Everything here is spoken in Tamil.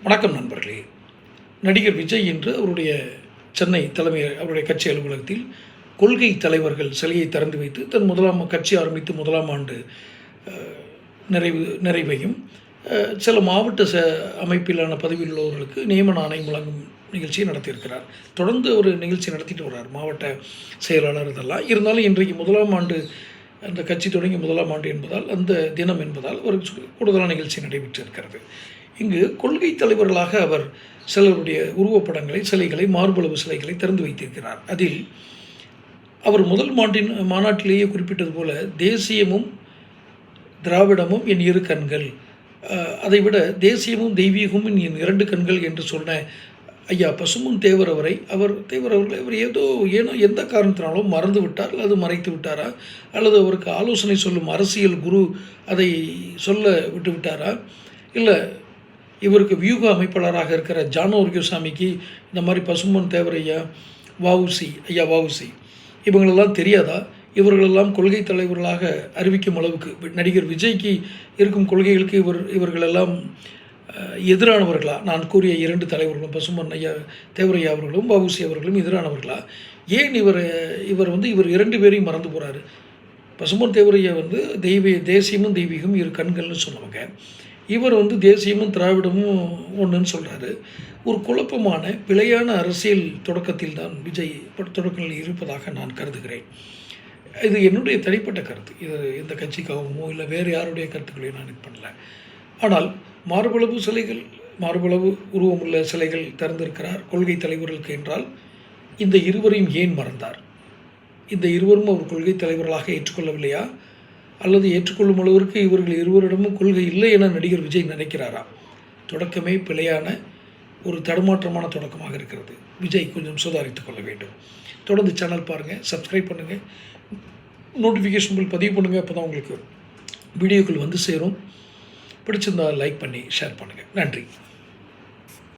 வணக்கம் நண்பர்களே. நடிகர் விஜய் இன்று அவருடைய சென்னை அவருடைய கட்சி அலுவலகத்தில் கொள்கை தலைவர்கள் சிலையை திறந்து வைத்து தன் கட்சி ஆரம்பித்து முதலாம் ஆண்டு நிறைவையும் சில மாவட்ட அமைப்பிலான பதவியில் உள்ளவர்களுக்கு நியமன ஆணை வழங்கும் நிகழ்ச்சியை நடத்தியிருக்கிறார். தொடர்ந்து ஒரு நிகழ்ச்சி நடத்திட்டு வர்றார், மாவட்ட செயலாளர் இதெல்லாம். இருந்தாலும் இன்றைக்கு முதலாம் ஆண்டு, அந்த கட்சி தொடங்கி முதலாம் ஆண்டு என்பதால், அந்த தினம் என்பதால் ஒரு கூடுதலான நிகழ்ச்சி நடைபெற்றிருக்கிறது. இங்கு கொள்கை தலைவர்களாக அவர் சிலருடைய உருவப்படங்களை, சிலைகளை, மார்பளவு சிலைகளை திறந்து வைத்திருக்கிறார். அதில் அவர் முதல் மாநாட்டிலேயே குறிப்பிட்டது போல, தேசியமும் திராவிடமும் என் இரு கண்கள், அதைவிட தேசியமும் தெய்வீகமும் என் இரண்டு கண்கள் என்று சொன்ன ஐயா பசும்பொன் தேவர் அவரை அவர் ஏனோ எந்த காரணத்தினாலும் மறந்து விட்டார், அல்லது மறைத்து விட்டாரா, அல்லது அவருக்கு ஆலோசனை சொல்லும் அரசியல் குரு அதை சொல்ல விட்டு விட்டாரா, இல்லை இவருக்கு வியூக அமைப்பாளராக இருக்கிற ஜானோ சாமிக்கு இந்த மாதிரி பசும்பொன் தேவர் ஐயா வஉசி இவங்களெல்லாம் தெரியாதா? இவர்களெல்லாம் கொள்கை தலைவர்களாக அறிவிக்கும் அளவுக்கு நடிகர் விஜய்க்கு இருக்கும் கொள்கைகளுக்கு இவர்களெல்லாம் எதிரானவர்களா? நான் கூறிய இரண்டு தலைவர்களும், பசும்பொன் ஐயா தேவரையா அவர்களும் வஉசி அவர்களும் எதிரானவர்களா? ஏன் இவர் இவர் இரண்டு பேரையும் மறந்து போகிறாரு? பசும்பொன் தேவரையா தேசியமும் தெய்வீகம் இரு கண்கள்னு சொன்னவங்க. இவர் தேசியமும் திராவிடமும் ஒன்றுன்னு சொல்கிறாரு. ஒரு குழப்பமான பிழையான அரசியல் தொடக்கத்தில் தான் விஜய் தொடக்கங்களில் இருப்பதாக நான் கருதுகிறேன். இது என்னுடைய தனிப்பட்ட கருத்து. இது எந்த கட்சிக்காகவோ இல்லை வேறு யாருடைய கருத்துக்களையும் நான் இது பண்ணல. ஆனால் மார்பளவு உருவமுள்ள சிலைகள் திறந்திருக்கிறார் கொள்கை தலைவர்களுக்கு என்றால், இந்த இருவரையும் ஏன் மறந்தார்? இந்த இருவரும் அவர் கொள்கை தலைவர்களாக ஏற்றுக்கொள்ளவில்லையா, அல்லது ஏற்றுக்கொள்ளும் அளவிற்கு இவர்கள் இருவரிடமும் கொள்கை இல்லை என நடிகர் விஜய் நினைக்கிறாரா? தொடக்கமே பிழையான ஒரு தடுமாற்றமான தொடக்கமாக இருக்கிறது. விஜய் கொஞ்சம் சுதாரித்துக் கொள்ள வேண்டும். தொடர்ந்து சேனல் பாருங்கள், சப்ஸ்கிரைப் பண்ணுங்கள், நோட்டிஃபிகேஷன் பில் பதிவு பண்ணுங்கள். அப்போ தான் உங்களுக்கு வீடியோக்கள் சேரும். பிடிச்சிருந்தால் லைக் பண்ணி ஷேர் பண்ணுங்கள். நன்றி.